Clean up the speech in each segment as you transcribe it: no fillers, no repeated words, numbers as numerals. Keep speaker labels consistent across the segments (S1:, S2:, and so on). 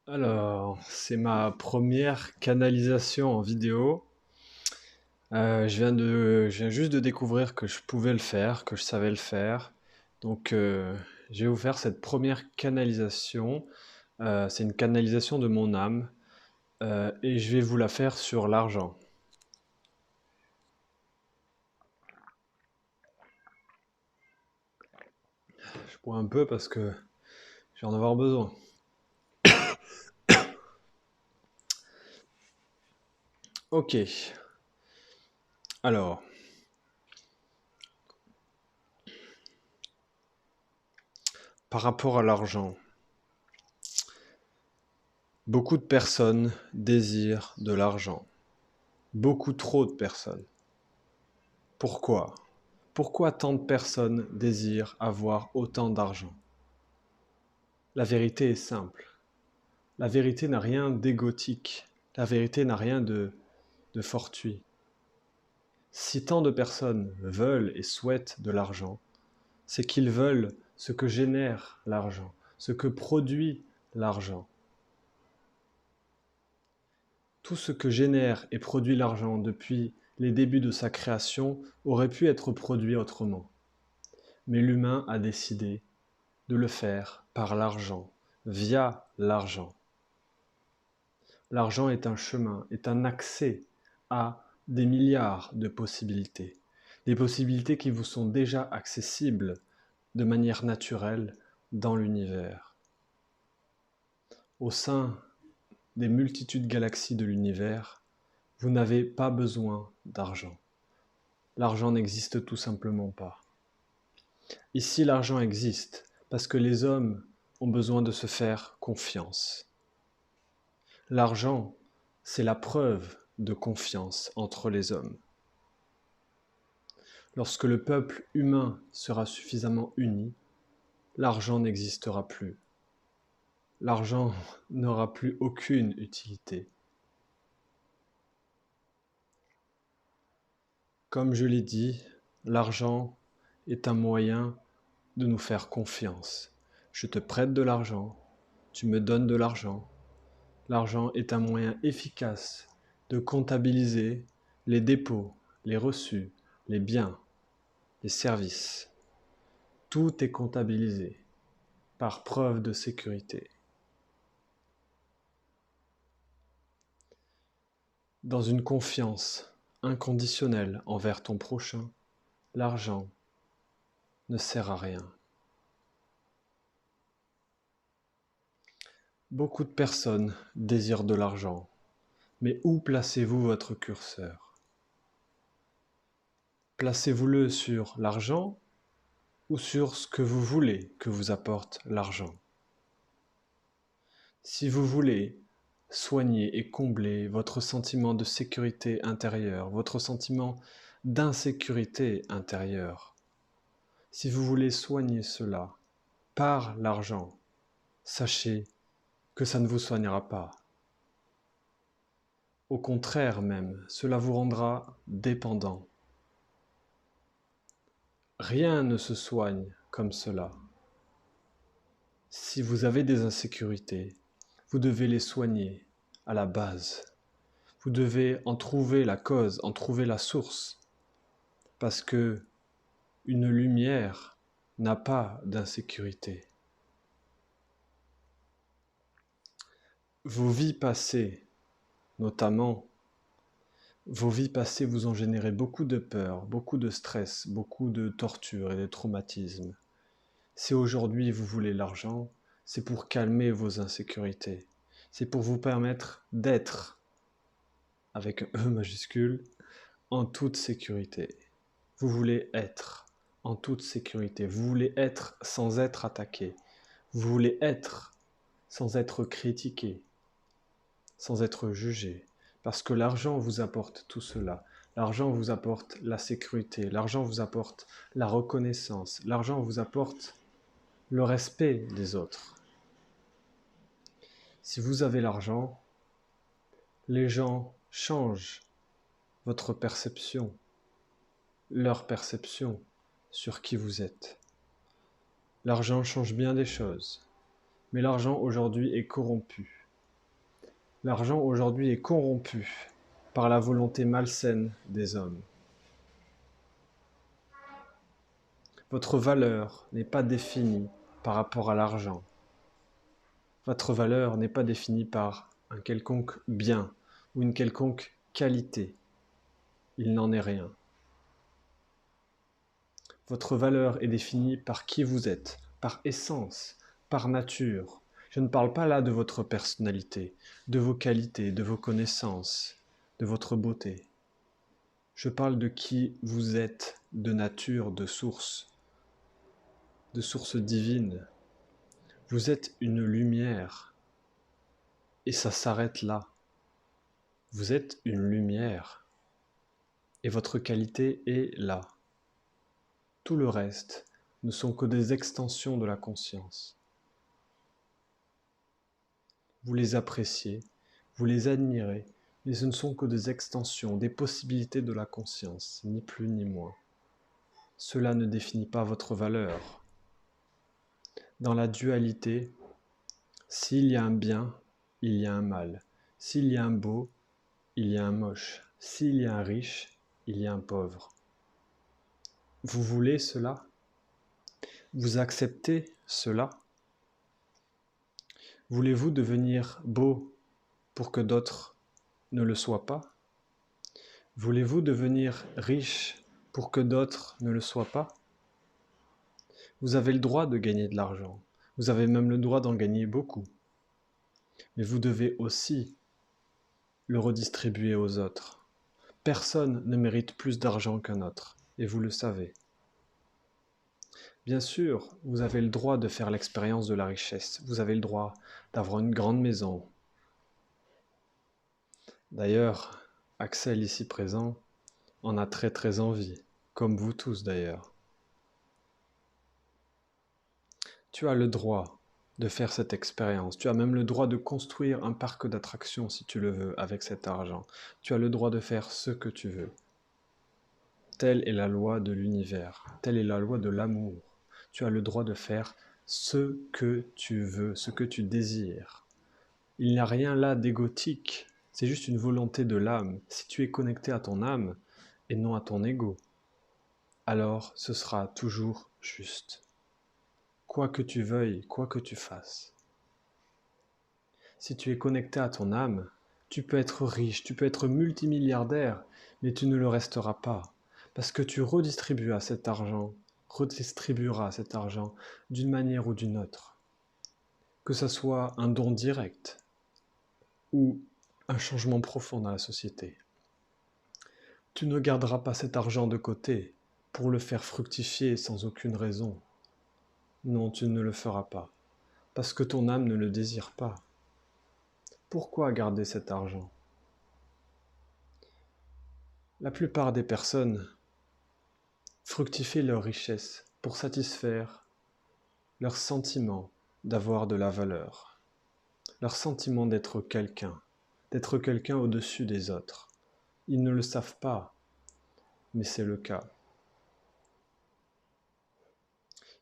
S1: Alors, c'est ma première canalisation en vidéo. Je viens juste de découvrir que je pouvais le faire, que je savais le faire. Donc, je vais vous faire cette première canalisation. C'est une canalisation de mon âme. Et je vais vous la faire sur l'argent. Je bois un peu parce que je vais en avoir besoin. Ok. Alors, par rapport à l'argent, beaucoup de personnes désirent de l'argent. Beaucoup trop de personnes. Pourquoi? Pourquoi tant de personnes désirent avoir autant d'argent? La vérité est simple. La vérité n'a rien d'égotique. La vérité n'a rien de fortuit. Si tant de personnes veulent et souhaitent de l'argent, c'est qu'ils veulent ce que génère l'argent, ce que produit l'argent. Tout ce que génère et produit l'argent depuis les débuts de sa création aurait pu être produit autrement. Mais l'humain a décidé de le faire par l'argent, via l'argent. L'argent est un chemin, est un accès à des milliards de possibilités. Des possibilités qui vous sont déjà accessibles de manière naturelle dans l'univers. Au sein des multitudes galaxies de l'univers, vous n'avez pas besoin d'argent. L'argent n'existe tout simplement pas. Ici, l'argent existe parce que les hommes ont besoin de se faire confiance. L'argent, c'est la preuve de confiance entre les hommes. Lorsque le peuple humain sera suffisamment uni, l'argent n'existera plus. L'argent n'aura plus aucune utilité. Comme je l'ai dit, l'argent est un moyen de nous faire confiance. Je te prête de l'argent, tu me donnes de l'argent. L'argent est un moyen efficace de comptabiliser les dépôts, les reçus, les biens, les services. Tout est comptabilisé par preuve de sécurité. Dans une confiance inconditionnelle envers ton prochain, l'argent ne sert à rien. Beaucoup de personnes désirent de l'argent, mais où placez-vous votre curseur? Placez-vous-le sur l'argent ou sur ce que vous voulez que vous apporte l'argent? Si vous voulez soigner et combler votre sentiment de sécurité intérieure, votre sentiment d'insécurité intérieure, si vous voulez soigner cela par l'argent, sachez que ça ne vous soignera pas. Au contraire même, cela vous rendra dépendant. Rien ne se soigne comme cela. Si vous avez des insécurités, vous devez les soigner à la base. Vous devez en trouver la cause, en trouver la source. Parce que une lumière n'a pas d'insécurité. Vos vies passées, notamment, vos vies passées vous ont généré beaucoup de peur, beaucoup de stress, beaucoup de torture et de traumatismes. Si aujourd'hui vous voulez l'argent, c'est pour calmer vos insécurités. C'est pour vous permettre d'être, avec un E majuscule, en toute sécurité. Vous voulez être en toute sécurité. Vous voulez être sans être attaqué. Vous voulez être sans être critiqué, sans être jugé. Parce que l'argent vous apporte tout cela. L'argent vous apporte la sécurité. L'argent vous apporte la reconnaissance. L'argent vous apporte le respect des autres. Si vous avez l'argent, les gens changent votre perception, leur perception sur qui vous êtes. L'argent change bien des choses, mais l'argent aujourd'hui est corrompu. L'argent aujourd'hui est corrompu par la volonté malsaine des hommes. Votre valeur n'est pas définie par rapport à l'argent. Votre valeur n'est pas définie par un quelconque bien ou une quelconque qualité. Il n'en est rien. Votre valeur est définie par qui vous êtes, par essence, par nature. Je ne parle pas là de votre personnalité, de vos qualités, de vos connaissances, de votre beauté. Je parle de qui vous êtes, de nature, de source divine. Vous êtes une lumière, et ça s'arrête là. Vous êtes une lumière, et votre qualité est là. Tout le reste ne sont que des extensions de la conscience. Vous les appréciez, vous les admirez, mais ce ne sont que des extensions, des possibilités de la conscience, ni plus ni moins. Cela ne définit pas votre valeur. Dans la dualité, s'il y a un bien, il y a un mal. S'il y a un beau, il y a un moche. S'il y a un riche, il y a un pauvre. Vous voulez cela? Vous acceptez cela? Voulez-vous devenir beau pour que d'autres ne le soient pas? Voulez-vous devenir riche pour que d'autres ne le soient pas? Vous avez le droit de gagner de l'argent. Vous avez même le droit d'en gagner beaucoup. Mais vous devez aussi le redistribuer aux autres. Personne ne mérite plus d'argent qu'un autre, et vous le savez. Bien sûr, vous avez le droit de faire l'expérience de la richesse. Vous avez le droit d'avoir une grande maison. D'ailleurs, Axel ici présent en a très très envie, comme vous tous d'ailleurs. Tu as le droit de faire cette expérience. Tu as même le droit de construire un parc d'attractions si tu le veux avec cet argent. Tu as le droit de faire ce que tu veux. Telle est la loi de l'univers. Telle est la loi de l'amour. Tu as le droit de faire ce que tu veux, ce que tu désires. Il n'y a rien là d'égotique. C'est juste une volonté de l'âme. Si tu es connecté à ton âme et non à ton ego, alors ce sera toujours juste. Quoi que tu veuilles, quoi que tu fasses. Si tu es connecté à ton âme, tu peux être riche, tu peux être multimilliardaire, mais tu ne le resteras pas, parce que tu redistribueras cet argent d'une manière ou d'une autre. Que ce soit un don direct ou un changement profond dans la société. Tu ne garderas pas cet argent de côté pour le faire fructifier sans aucune raison. Non, tu ne le feras pas, parce que ton âme ne le désire pas. Pourquoi garder cet argent? La plupart des personnes fructifient leur richesse pour satisfaire leur sentiment d'avoir de la valeur, leur sentiment d'être quelqu'un au-dessus des autres. Ils ne le savent pas, mais c'est le cas.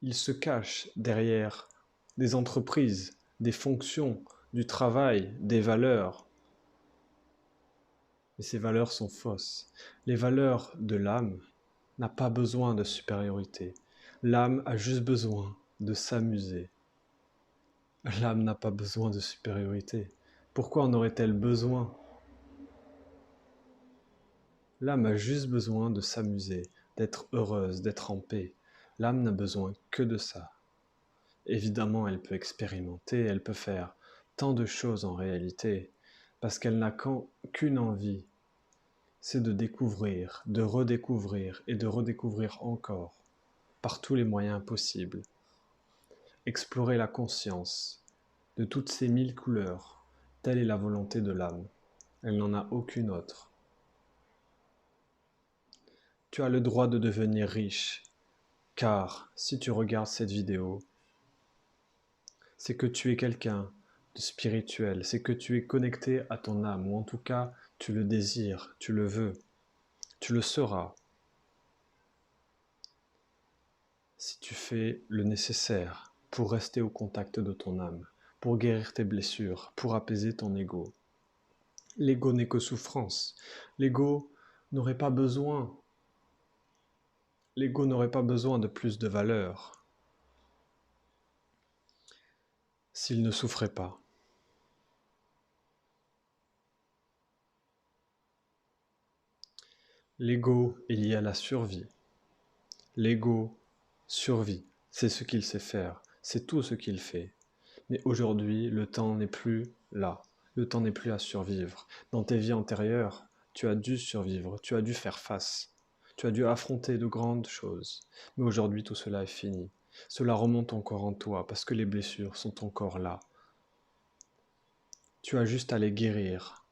S1: Ils se cachent derrière des entreprises, des fonctions, du travail, des valeurs. Mais ces valeurs sont fausses. Les valeurs de l'âme n'ont pas besoin de supériorité. L'âme a juste besoin de s'amuser. L'âme n'a pas besoin de supériorité. Pourquoi en aurait-elle besoin? L'âme a juste besoin de s'amuser, d'être heureuse, d'être en paix. L'âme n'a besoin que de ça. Évidemment, elle peut expérimenter, elle peut faire tant de choses en réalité, parce qu'elle n'a qu'une envie, c'est de découvrir, de redécouvrir et de redécouvrir encore, par tous les moyens possibles. Explorer la conscience de toutes ces 1000 couleurs, telle est la volonté de l'âme. Elle n'en a aucune autre. Tu as le droit de devenir riche, car si tu regardes cette vidéo, c'est que tu es quelqu'un de spirituel, c'est que tu es connecté à ton âme, ou en tout cas, tu le désires, tu le veux, tu le seras. Si tu fais le nécessaire pour rester au contact de ton âme, pour guérir tes blessures, pour apaiser ton ego. L'ego n'est que souffrance. L'ego n'aurait pas besoin, l'ego n'aurait pas besoin de plus de valeur s'il ne souffrait pas. L'ego est lié à la survie. L'ego survit, c'est ce qu'il sait faire, c'est tout ce qu'il fait. Mais aujourd'hui, le temps n'est plus là, le temps n'est plus à survivre. Dans tes vies antérieures, tu as dû survivre, tu as dû faire face, tu as dû affronter de grandes choses. Mais aujourd'hui, tout cela est fini. Cela remonte encore en toi parce que les blessures sont encore là. Tu as juste à les guérir,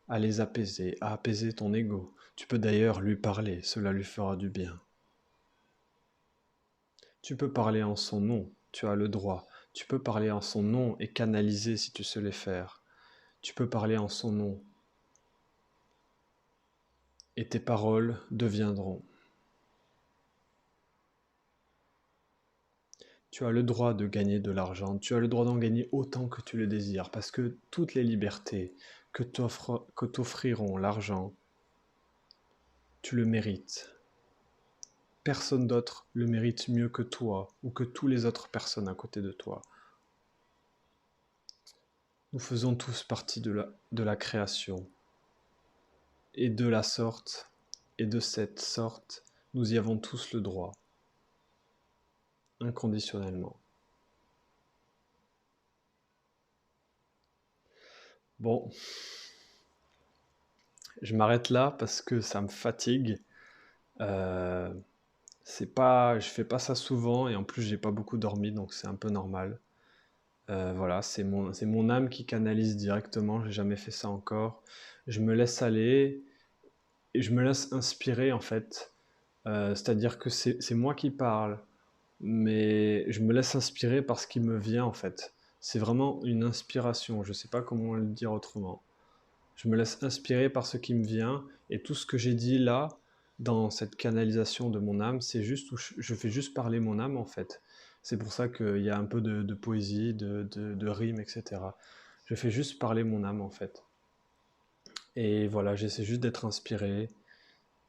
S1: à les apaiser, à apaiser ton ego. Tu peux d'ailleurs lui parler, cela lui fera du bien. Tu peux parler en son nom, tu as le droit. Tu peux parler en son nom et canaliser si tu sais le faire. Tu peux parler en son nom et tes paroles deviendront. Tu as le droit de gagner de l'argent, tu as le droit d'en gagner autant que tu le désires, parce que toutes les libertés que t'offriront l'argent, tu le mérites. Personne d'autre le mérite mieux que toi ou que toutes les autres personnes à côté de toi. Nous faisons tous partie de la création. Et de la sorte, et de cette sorte, nous y avons tous le droit, inconditionnellement. Bon, je m'arrête là parce que ça me fatigue. Euh, je fais pas ça souvent et en plus j'ai pas beaucoup dormi donc c'est un peu normal. Voilà, c'est mon âme qui canalise directement. J'ai jamais fait ça encore. Je me laisse aller et je me laisse inspirer en fait. C'est-à-dire que c'est moi qui parle, mais je me laisse inspirer par ce qui me vient en fait. C'est vraiment une inspiration. Je sais pas comment le dire autrement. Je me laisse inspirer par ce qui me vient et tout ce que j'ai dit là, dans cette canalisation de mon âme, c'est juste où je fais juste parler mon âme en fait. C'est pour ça qu'il y a un peu de poésie, de rime, etc. Je fais juste parler mon âme en fait. Et voilà, j'essaie juste d'être inspiré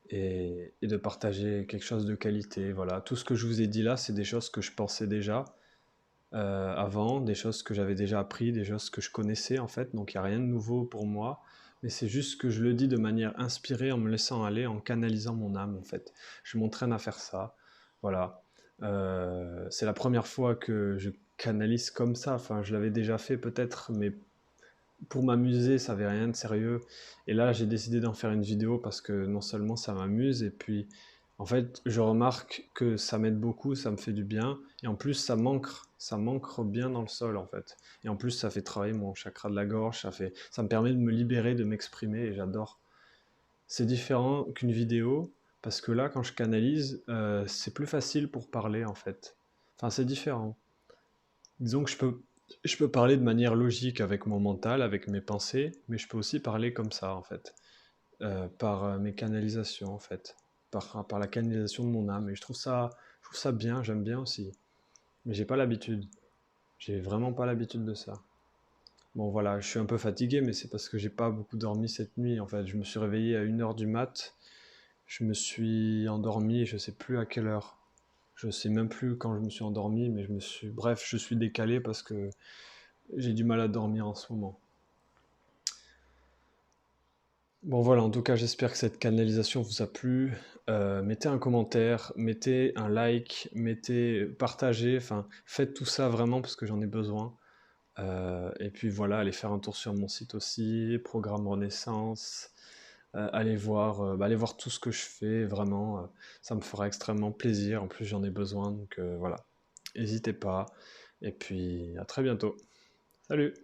S1: et de partager quelque chose de qualité. Voilà, tout ce que je vous ai dit là, c'est des choses que je pensais déjà avant, des choses que j'avais déjà appris, des choses que je connaissais en fait, donc il n'y a rien de nouveau pour moi, mais c'est juste que je le dis de manière inspirée, en me laissant aller, en canalisant mon âme en fait. Je m'entraîne à faire ça, voilà. C'est la première fois que je canalise comme ça, enfin je l'avais déjà fait peut-être, mais pour m'amuser, ça avait rien de sérieux. Et là, j'ai décidé d'en faire une vidéo parce que non seulement ça m'amuse, et puis en fait, je remarque que ça m'aide beaucoup, ça me fait du bien, et en plus, ça m'ancre bien dans le sol en fait. Et en plus, ça fait travailler mon chakra de la gorge, ça me permet de me libérer, de m'exprimer, et j'adore. C'est différent qu'une vidéo parce que là, quand je canalise, c'est plus facile pour parler en fait. Enfin, c'est différent. Disons que je peux parler de manière logique avec mon mental, avec mes pensées, mais je peux aussi parler comme ça, en fait, par mes canalisations, en fait, par la canalisation de mon âme. Et je trouve ça bien, j'aime bien aussi. Mais j'ai pas l'habitude. J'ai vraiment pas l'habitude de ça. Bon, voilà, je suis un peu fatigué, mais c'est parce que j'ai pas beaucoup dormi cette nuit. En fait, je me suis réveillé à 1 heure du mat. Je me suis endormi, je sais plus à quelle heure. Je sais même plus quand je me suis endormi, mais bref, je suis décalé parce que j'ai du mal à dormir en ce moment. Bon voilà, en tout cas j'espère que cette canalisation vous a plu. Mettez un commentaire, mettez un like, partagez, enfin faites tout ça vraiment parce que j'en ai besoin. Et puis voilà, allez faire un tour sur mon site aussi, Programme Renaissance. Allez voir tout ce que je fais, vraiment, ça me fera extrêmement plaisir. En plus j'en ai besoin, donc voilà. N'hésitez pas. Et puis à très bientôt. Salut!